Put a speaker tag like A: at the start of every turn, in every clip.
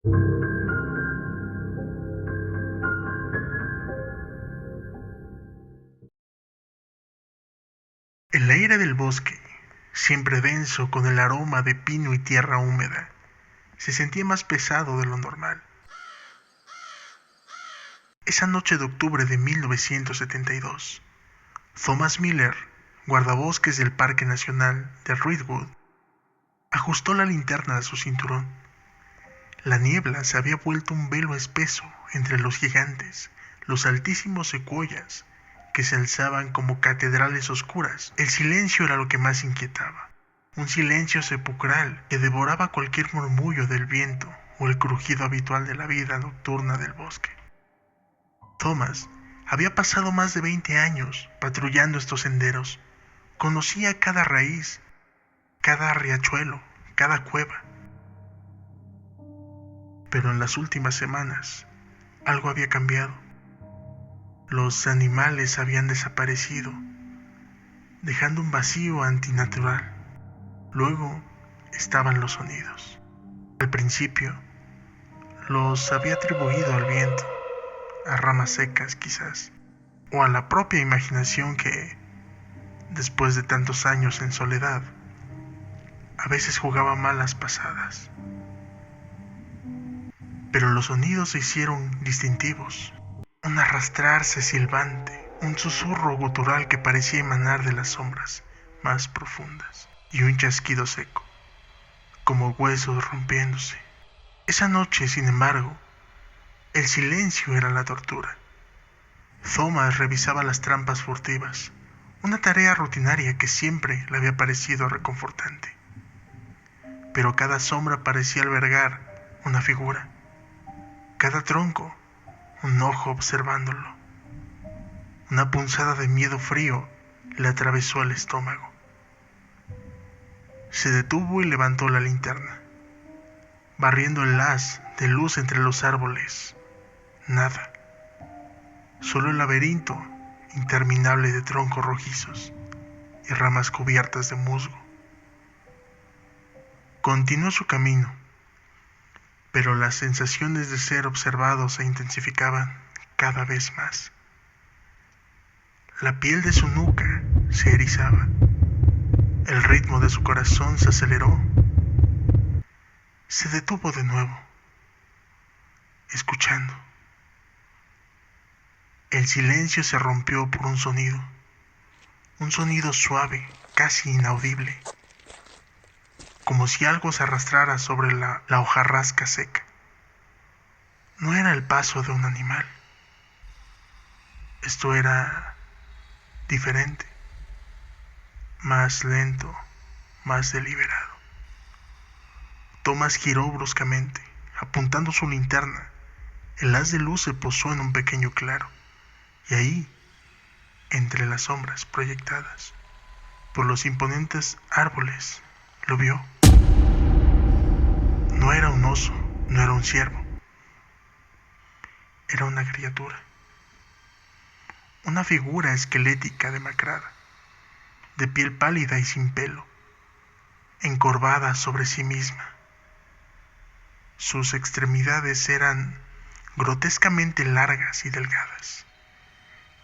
A: El aire del bosque, siempre denso con el aroma de pino y tierra húmeda, se sentía más pesado de lo normal. Esa noche de octubre de 1972, Thomas Miller, guardabosques del Parque Nacional de Redwood, ajustó la linterna a su cinturón. La niebla se había vuelto un velo espeso entre los gigantes, los altísimos secuoyas que se alzaban como catedrales oscuras. El silencio era lo que más inquietaba, un silencio sepulcral que devoraba cualquier murmullo del viento o el crujido habitual de la vida nocturna del bosque. Thomas había pasado más de 20 años patrullando estos senderos. Conocía cada raíz, cada riachuelo, cada cueva. Pero en las últimas semanas, algo había cambiado. Los animales habían desaparecido, dejando un vacío antinatural. Luego estaban los sonidos. Al principio, los había atribuido al viento, a ramas secas quizás, o a la propia imaginación que, después de tantos años en soledad, a veces jugaba malas pasadas. Pero los sonidos se hicieron distintivos. Un arrastrarse silbante, un susurro gutural que parecía emanar de las sombras más profundas, y un chasquido seco, como huesos rompiéndose. Esa noche, sin embargo, el silencio era la tortura. Thomas revisaba las trampas furtivas, una tarea rutinaria que siempre le había parecido reconfortante. Pero cada sombra parecía albergar una figura, cada tronco un ojo observándolo. Una punzada de miedo frío le atravesó el estómago. Se detuvo y levantó la linterna, barriendo el haz de luz entre los árboles. Nada, solo el laberinto interminable de troncos rojizos y ramas cubiertas de musgo. Continuó su camino, pero las sensaciones de ser observado se intensificaban cada vez más. La piel de su nuca se erizaba, el ritmo de su corazón se aceleró. Se detuvo de nuevo, escuchando. El silencio se rompió por un sonido suave, casi inaudible, como si algo se arrastrara sobre la hojarasca seca. No era el paso de un animal. Esto era diferente, más lento, más deliberado. Thomas giró bruscamente, apuntando su linterna. El haz de luz se posó en un pequeño claro, y ahí, entre las sombras proyectadas por los imponentes árboles, lo vio. No era un oso, no era un ciervo. Era una criatura. Una figura esquelética demacrada, de piel pálida y sin pelo, encorvada sobre sí misma. Sus extremidades eran grotescamente largas y delgadas,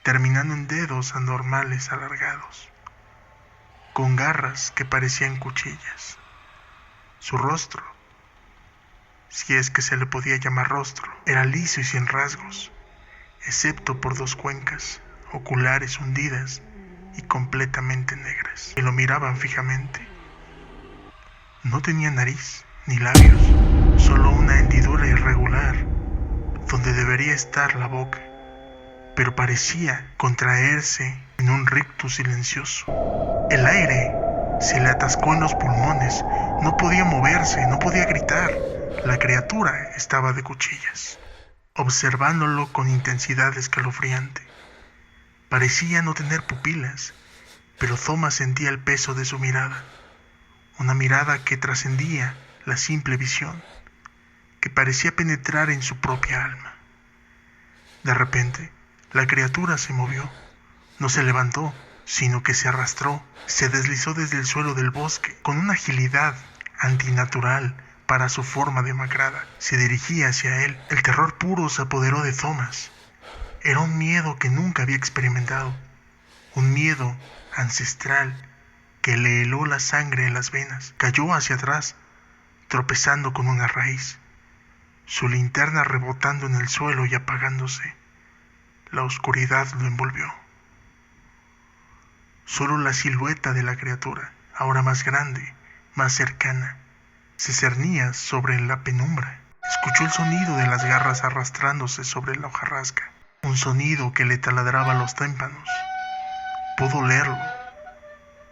A: terminando en dedos anormales alargados, con garras que parecían cuchillas. Su rostro, si es que se le podía llamar rostro, era liso y sin rasgos, excepto por dos cuencas oculares hundidas y completamente negras, que lo miraban fijamente. No tenía nariz ni labios, solo una hendidura irregular donde debería estar la boca, pero parecía contraerse en un rictus silencioso. El aire se le atascó en los pulmones, no podía moverse, no podía gritar. La criatura estaba de cuchillas, observándolo con intensidad escalofriante. Parecía no tener pupilas, pero Thomas sentía el peso de su mirada, una mirada que trascendía la simple visión, que parecía penetrar en su propia alma. De repente, la criatura se movió, no se levantó, sino que se arrastró, se deslizó desde el suelo del bosque con una agilidad antinatural, para su forma demacrada. Se dirigía hacia él. El terror puro se apoderó de Thomas. Era un miedo que nunca había experimentado. Un miedo ancestral que le heló la sangre en las venas. Cayó hacia atrás, tropezando con una raíz. Su linterna rebotando en el suelo y apagándose. La oscuridad lo envolvió. Solo la silueta de la criatura, ahora más grande, más cercana, se cernía sobre la penumbra. Escuchó el sonido de las garras arrastrándose sobre la hojarasca, un sonido que le taladraba los tímpanos. Pudo olerlo,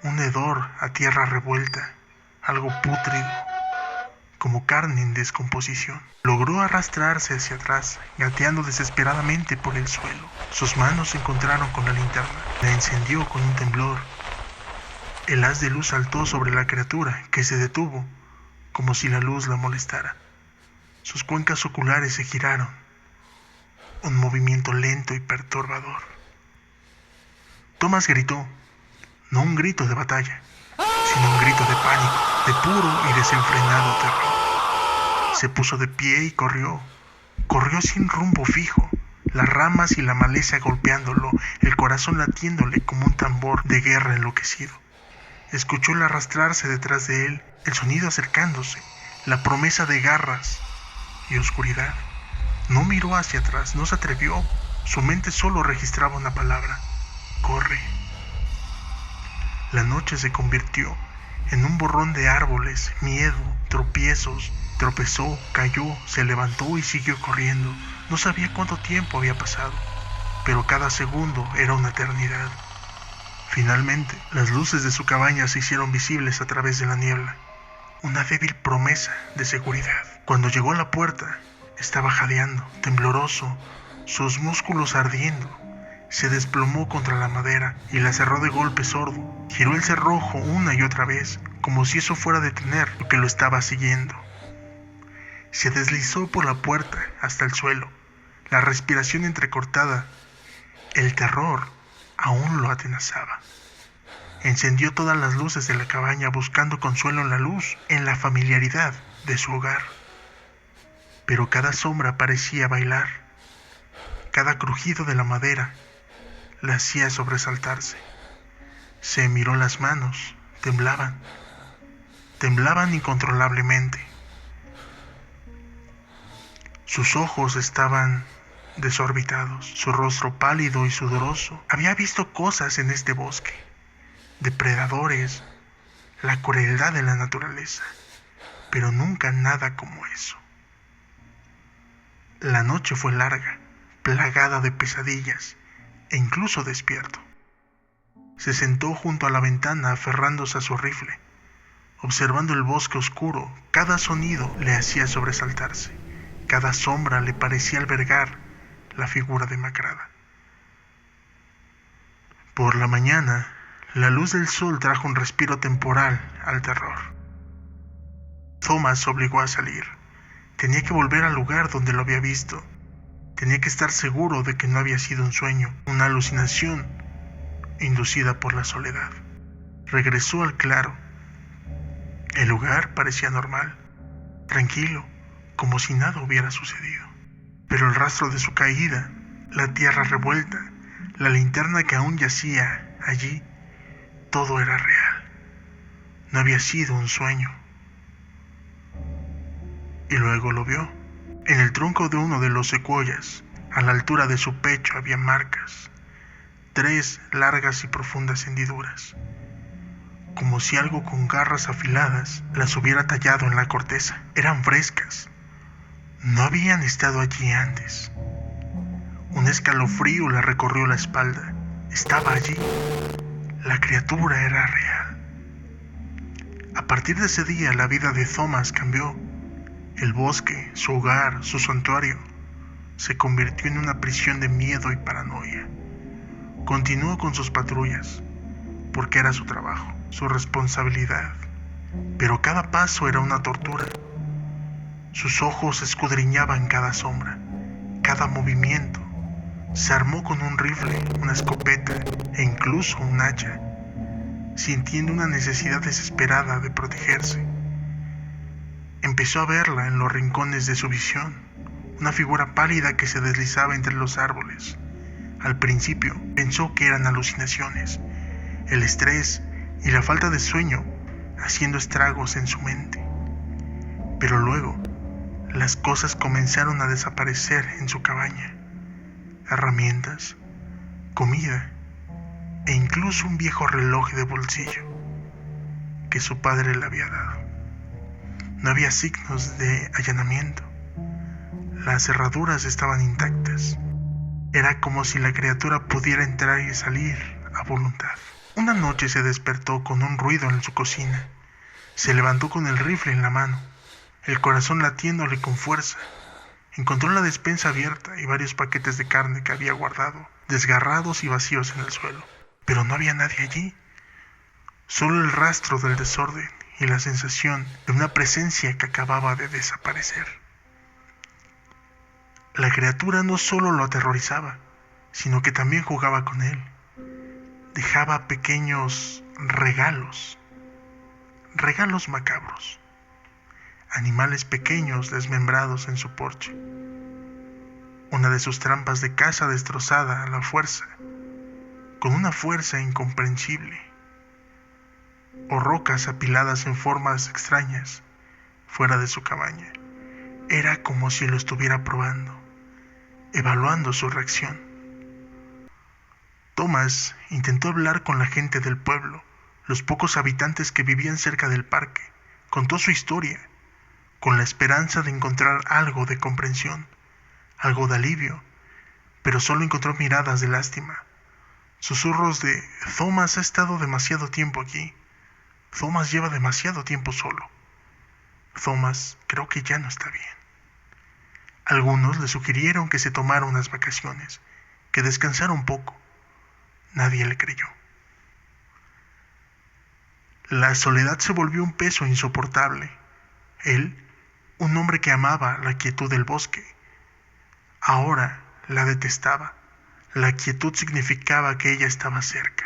A: un hedor a tierra revuelta, algo pútrido, como carne en descomposición. Logró arrastrarse hacia atrás, gateando desesperadamente por el suelo. Sus manos se encontraron con la linterna. La encendió con un temblor. El haz de luz saltó sobre la criatura, que se detuvo, como si la luz la molestara. Sus cuencas oculares se giraron. Un movimiento lento y perturbador. Thomas gritó, no un grito de batalla, sino un grito de pánico, de puro y desenfrenado terror. Se puso de pie y corrió. Corrió sin rumbo fijo, las ramas y la maleza golpeándolo, el corazón latiéndole como un tambor de guerra enloquecido. Escuchó el arrastrarse detrás de él, el sonido acercándose, la promesa de garras y oscuridad. No miró hacia atrás, no se atrevió. Su mente solo registraba una palabra: corre. La noche se convirtió en un borrón de árboles, miedo, tropiezos. Tropezó, cayó, se levantó y siguió corriendo. No sabía cuánto tiempo había pasado, pero cada segundo era una eternidad. Finalmente, las luces de su cabaña se hicieron visibles a través de la niebla. Una débil promesa de seguridad. Cuando llegó a la puerta, estaba jadeando, tembloroso, sus músculos ardiendo. Se desplomó contra la madera y la cerró de golpe sordo. Giró el cerrojo una y otra vez, como si eso fuera a detener lo que lo estaba siguiendo. Se deslizó por la puerta hasta el suelo, la respiración entrecortada. El terror aún lo atenazaba. Encendió todas las luces de la cabaña buscando consuelo en la luz, en la familiaridad de su hogar. Pero cada sombra parecía bailar. Cada crujido de la madera la hacía sobresaltarse. Se miró las manos, temblaban incontrolablemente. Sus ojos estaban desorbitados, su rostro pálido y sudoroso. Había visto cosas en este bosque, depredadores, la crueldad de la naturaleza, pero nunca nada como eso. La noche fue larga, plagada de pesadillas, e incluso despierto. Se sentó junto a la ventana aferrándose a su rifle, observando el bosque oscuro. Cada sonido le hacía sobresaltarse. Cada sombra le parecía albergar la figura demacrada. Por la mañana, la luz del sol trajo un respiro temporal al terror. Thomas se obligó a salir. Tenía que volver al lugar donde lo había visto. Tenía que estar seguro de que no había sido un sueño, una alucinación inducida por la soledad. Regresó al claro. El lugar parecía normal, tranquilo, como si nada hubiera sucedido. Pero el rastro de su caída, la tierra revuelta, la linterna que aún yacía allí, todo era real. No había sido un sueño. Y luego lo vio. En el tronco de uno de los secuoyas, a la altura de su pecho, había marcas, 3 largas y profundas hendiduras, como si algo con garras afiladas las hubiera tallado en la corteza. Eran frescas. No habían estado allí antes. Un escalofrío le recorrió la espalda. Estaba allí. La criatura era real. A partir de ese día, la vida de Thomas cambió. El bosque, su hogar, su santuario, se convirtió en una prisión de miedo y paranoia. Continuó con sus patrullas, porque era su trabajo, su responsabilidad. Pero cada paso era una tortura. Sus ojos escudriñaban cada sombra, cada movimiento. Se armó con un rifle, una escopeta e incluso un hacha, sintiendo una necesidad desesperada de protegerse. Empezó a verla en los rincones de su visión, una figura pálida que se deslizaba entre los árboles. Al principio pensó que eran alucinaciones, el estrés y la falta de sueño haciendo estragos en su mente. Pero luego, las cosas comenzaron a desaparecer en su cabaña. Herramientas, comida e incluso un viejo reloj de bolsillo que su padre le había dado. No había signos de allanamiento. Las cerraduras estaban intactas. Era como si la criatura pudiera entrar y salir a voluntad. Una noche se despertó con un ruido en su cocina. Se levantó con el rifle en la mano, el corazón latiéndole con fuerza. Encontró la despensa abierta y varios paquetes de carne que había guardado, desgarrados y vacíos en el suelo. Pero no había nadie allí. Solo el rastro del desorden y la sensación de una presencia que acababa de desaparecer. La criatura no solo lo aterrorizaba, sino que también jugaba con él. Dejaba pequeños regalos macabros, animales pequeños desmembrados en su porche, una de sus trampas de caza destrozada a la fuerza, con una fuerza incomprensible, o rocas apiladas en formas extrañas fuera de su cabaña. Era como si lo estuviera probando, evaluando su reacción. Thomas intentó hablar con la gente del pueblo, los pocos habitantes que vivían cerca del parque. Contó su historia, con la esperanza de encontrar algo de comprensión, algo de alivio, pero solo encontró miradas de lástima, susurros de «Thomas ha estado demasiado tiempo aquí. Thomas lleva demasiado tiempo solo. Thomas creo que ya no está bien». Algunos le sugirieron que se tomara unas vacaciones, que descansara un poco. Nadie le creyó. La soledad se volvió un peso insoportable. Él, un hombre que amaba la quietud del bosque, ahora la detestaba. La quietud significaba que ella estaba cerca.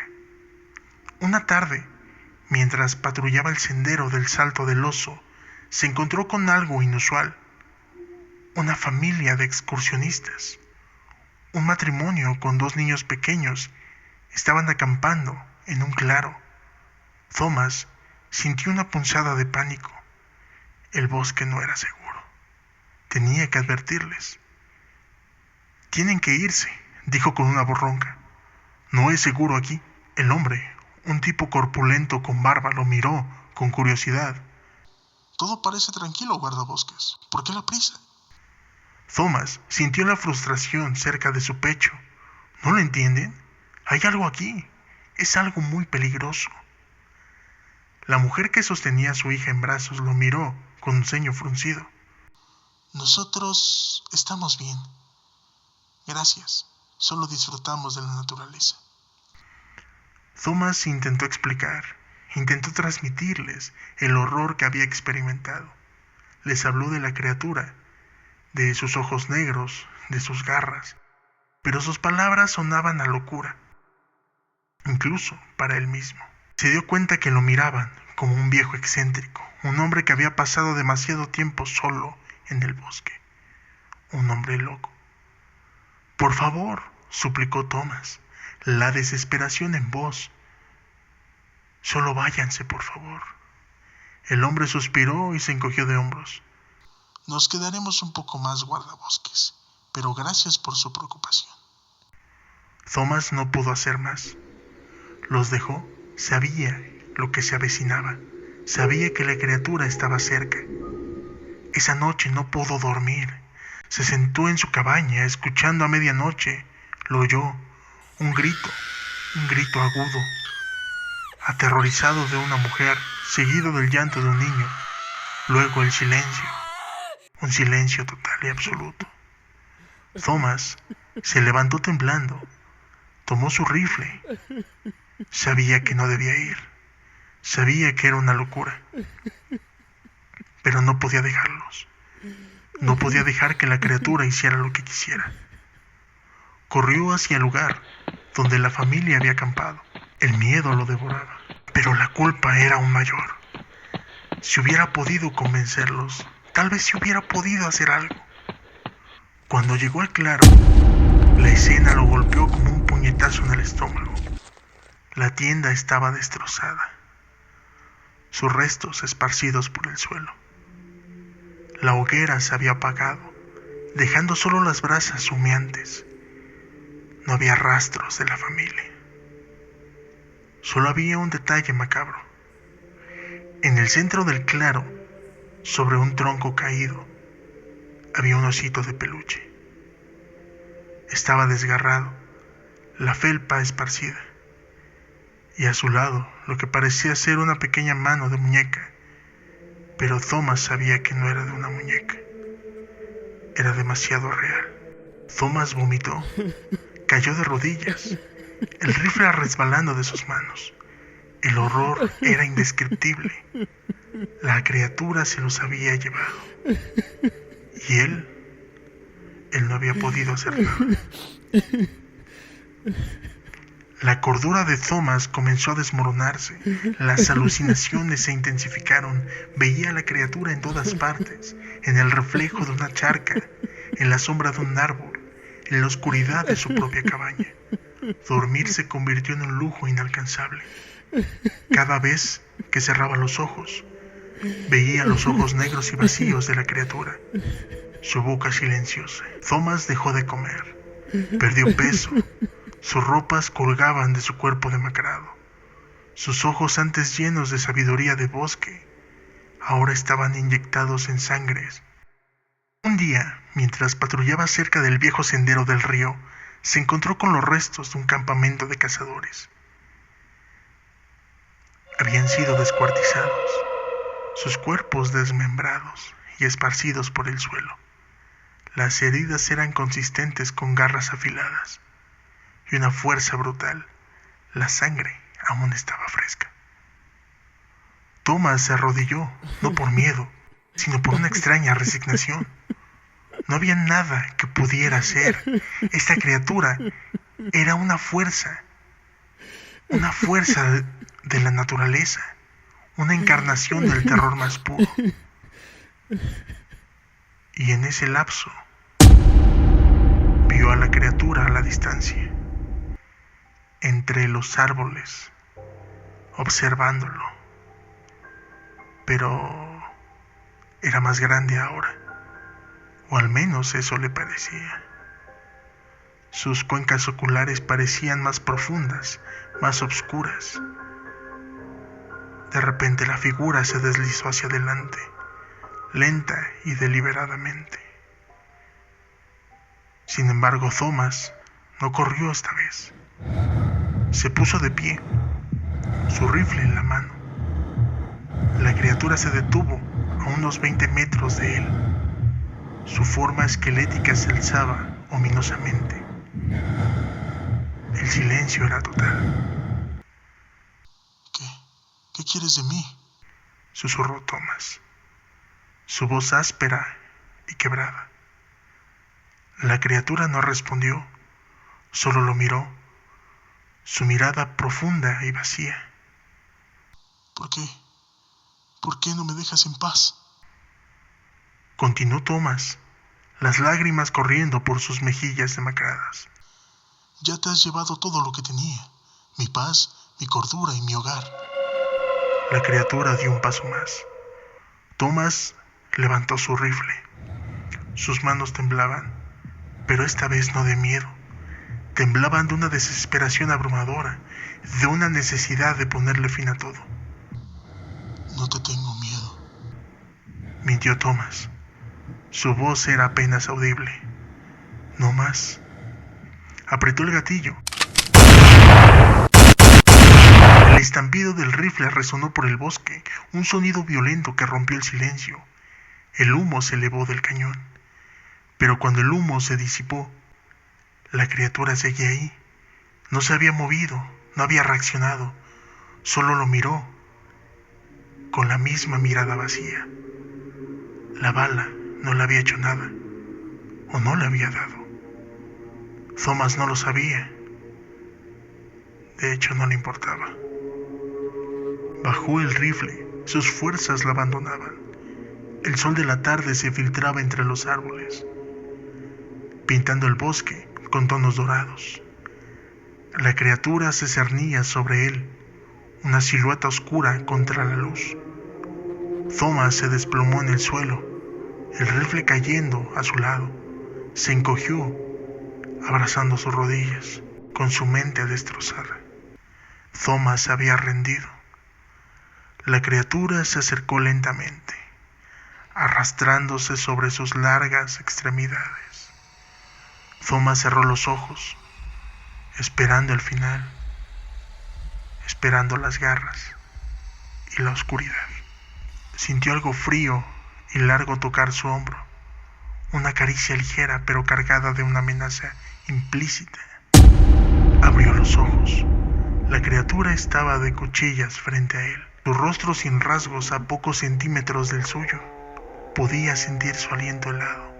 A: Una tarde, mientras patrullaba el sendero del Salto del Oso, se encontró con algo inusual. Una familia de excursionistas, un matrimonio con 2 niños pequeños, estaban acampando en un claro. Thomas sintió una punzada de pánico. El bosque no era seguro. Tenía que advertirles. «Tienen que irse», dijo con una voz ronca. «No es seguro aquí». El hombre, un tipo corpulento con barba, lo miró con curiosidad. «Todo parece tranquilo, guardabosques. ¿Por qué la prisa?» Thomas sintió la frustración cerca de su pecho. ¿No lo entienden? Hay algo aquí. Es algo muy peligroso. La mujer que sostenía a su hija en brazos lo miró con un ceño fruncido. «Nosotros estamos bien. Gracias. Solo disfrutamos de la naturaleza». Thomas intentó explicar, intentó transmitirles el horror que había experimentado. Les habló de la criatura, de sus ojos negros, de sus garras, pero sus palabras sonaban a locura, incluso para él mismo. Se dio cuenta que lo miraban como un viejo excéntrico, un hombre que había pasado demasiado tiempo solo en el bosque, un hombre loco. «Por favor», suplicó Thomas, la desesperación en voz. «Solo váyanse, por favor». El hombre suspiró y se encogió de hombros. «Nos quedaremos un poco más, guardabosques, pero gracias por su preocupación». Thomas no pudo hacer más. Los dejó. Sabía lo que se avecinaba. Sabía que la criatura estaba cerca. Esa noche no pudo dormir. Se sentó en su cabaña, escuchando a medianoche. Lo oyó. Un grito agudo, aterrorizado de una mujer, seguido del llanto de un niño. Luego el silencio. Un silencio total y absoluto. Thomas se levantó temblando. Tomó su rifle. Sabía que no debía ir. Sabía que era una locura. Pero no podía dejarlos. No podía dejar que la criatura hiciera lo que quisiera. Corrió hacia el lugar donde la familia había acampado. El miedo lo devoraba, pero la culpa era aún mayor. Si hubiera podido convencerlos, tal vez si hubiera podido hacer algo. Cuando llegó al claro, la escena lo golpeó como un puñetazo en el estómago. La tienda estaba destrozada, sus restos esparcidos por el suelo. La hoguera se había apagado, dejando solo las brasas humeantes. No había rastros de la familia. Solo había un detalle macabro. En el centro del claro, sobre un tronco caído, había un osito de peluche. Estaba desgarrado, la felpa esparcida, y a su lado lo que parecía ser una pequeña mano de muñeca, pero Thomas sabía que no era de una muñeca. Era demasiado real. Thomas vomitó, cayó de rodillas, el rifle resbalando de sus manos. El horror era indescriptible. La criatura se los había llevado. Y él no había podido hacer nada. La cordura de Thomas comenzó a desmoronarse. Las alucinaciones se intensificaron. Veía a la criatura en todas partes, en el reflejo de una charca, en la sombra de un árbol, en la oscuridad de su propia cabaña. Dormir se convirtió en un lujo inalcanzable. Cada vez que cerraba los ojos, veía los ojos negros y vacíos de la criatura, su boca silenciosa. Thomas dejó de comer, perdió peso, sus ropas colgaban de su cuerpo demacrado. Sus ojos, antes llenos de sabiduría de bosque, ahora estaban inyectados en sangres. Un día, mientras patrullaba cerca del viejo sendero del río, se encontró con los restos de un campamento de cazadores. Habían sido descuartizados, sus cuerpos desmembrados y esparcidos por el suelo. Las heridas eran consistentes con garras afiladas y una fuerza brutal. La sangre aún estaba fresca. Thomas se arrodilló, no por miedo, sino por una extraña resignación. No había nada que pudiera hacer. Esta criatura era una fuerza de la naturaleza, una encarnación del terror más puro. Y en ese lapso, vio a la criatura a la distancia, entre los árboles, observándolo. Pero era más grande ahora, o al menos eso le parecía. Sus cuencas oculares parecían más profundas, más oscuras. De repente la figura se deslizó hacia adelante, lenta y deliberadamente. Sin embargo, Thomas no corrió esta vez. Se puso de pie, su rifle en la mano. La criatura se detuvo a unos 20 metros de él. Su forma esquelética se alzaba ominosamente. El silencio era total. ¿Qué quieres de mí?, susurró Thomas, su voz áspera y quebrada. La criatura no respondió, solo lo miró, su mirada profunda y vacía. ¿Por qué? ¿Por qué no me dejas en paz?, continuó Thomas, las lágrimas corriendo por sus mejillas demacradas. Ya te has llevado todo lo que tenía, mi paz, mi cordura y mi hogar. La criatura dio un paso más. Thomas levantó su rifle. Sus manos temblaban, pero esta vez no de miedo. Temblaban de una desesperación abrumadora, de una necesidad de ponerle fin a todo. No te tengo miedo, mintió Thomas. Su voz era apenas audible. No más. Apretó el gatillo. El estampido del rifle resonó por el bosque, un sonido violento que rompió el silencio. El humo se elevó del cañón. Pero cuando el humo se disipó, la criatura seguía ahí. No se había movido, no había reaccionado. Solo lo miró, con la misma mirada vacía. La bala no le había hecho nada, o no le había dado. Thomas no lo sabía. De hecho, no le importaba. Bajó el rifle, Sus fuerzas la abandonaban. El sol de la tarde se filtraba entre los árboles, pintando el bosque con tonos dorados. La criatura se cernía sobre él, una silueta oscura contra la luz. Thomas se desplomó en el suelo, el rifle cayendo a su lado. Se encogió, abrazando sus rodillas, con su mente destrozada. Thomas se había rendido. La criatura se acercó lentamente, arrastrándose sobre sus largas extremidades. Thomas cerró los ojos, esperando el final, esperando las garras y la oscuridad. Sintió algo frío y largo tocar su hombro, una caricia ligera pero cargada de una amenaza implícita. Abrió los ojos. La criatura estaba de cuchillas frente a él, su rostro sin rasgos a pocos centímetros del suyo. Podía sentir su aliento helado,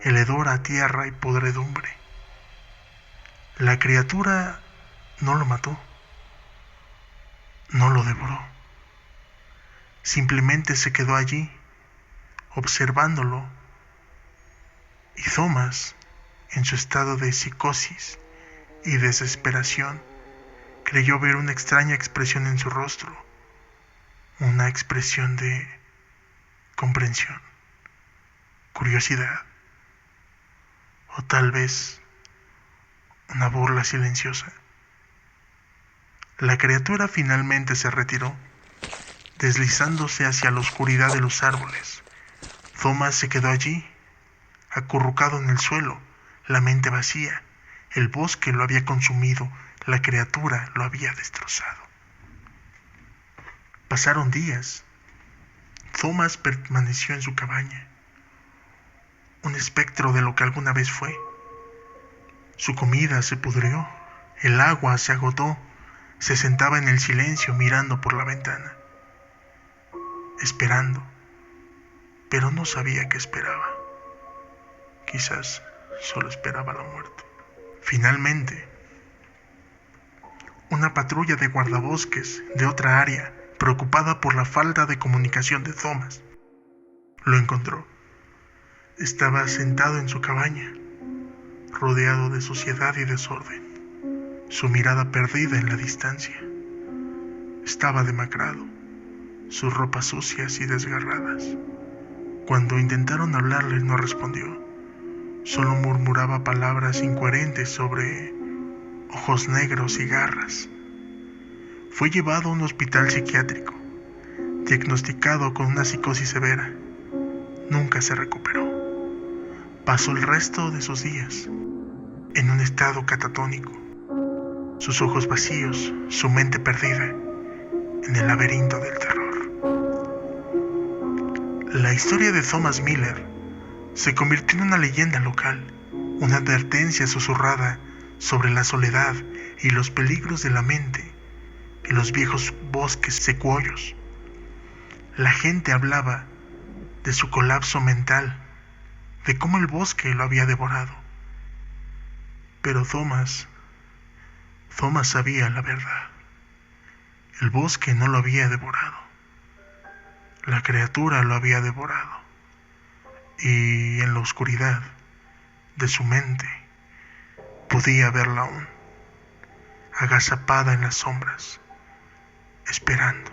A: el hedor a tierra y podredumbre. La criatura no lo mató, no lo devoró. Simplemente se quedó allí, observándolo, y Thomas, en su estado de psicosis y desesperación, creyó ver una extraña expresión en su rostro, una expresión de comprensión, curiosidad, o tal vez una burla silenciosa. La criatura finalmente se retiró, deslizándose hacia la oscuridad de los árboles. Thomas se quedó allí, acurrucado en el suelo, la mente vacía. El bosque lo había consumido, la criatura lo había destrozado. Pasaron días. Thomas permaneció en su cabaña, un espectro de lo que alguna vez fue. Su comida se pudrió, el agua se agotó. Se sentaba en el silencio mirando por la ventana, esperando, pero no sabía qué esperaba. Quizás solo esperaba la muerte. Finalmente, una patrulla de guardabosques de otra área, preocupada por la falta de comunicación de Thomas, lo encontró. Estaba sentado en su cabaña, rodeado de suciedad y desorden, su mirada perdida en la distancia. Estaba demacrado, sus ropas sucias y desgarradas. Cuando intentaron hablarle no respondió, solo murmuraba palabras incoherentes sobre ojos negros y garras. Fue llevado a un hospital psiquiátrico, diagnosticado con una psicosis severa. Nunca se recuperó. Pasó el resto de sus días en un estado catatónico, sus ojos vacíos, su mente perdida en el laberinto del terror. La historia de Thomas Miller se convirtió en una leyenda local, una advertencia susurrada sobre la soledad y los peligros de la mente en los viejos bosques secuoyos. La gente hablaba de su colapso mental, de cómo el bosque lo había devorado. Pero Thomas sabía la verdad. El bosque no lo había devorado. La criatura lo había devorado. Y en la oscuridad de su mente podía verla aún, agazapada en las sombras, esperando,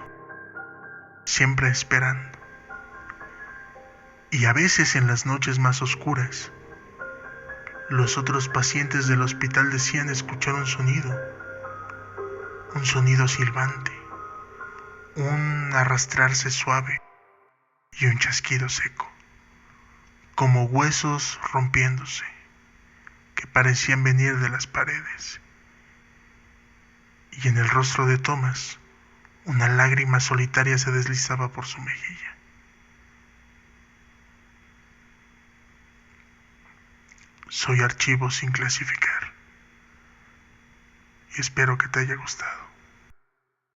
A: siempre esperando. Y a veces en las noches más oscuras, los otros pacientes del hospital decían escuchar un sonido silbante, un arrastrarse suave y un chasquido seco, como huesos rompiéndose, que parecían venir de las paredes. Y en el rostro de Thomas, una lágrima solitaria se deslizaba por su mejilla. Soy Archivo sin clasificar y espero que te haya gustado.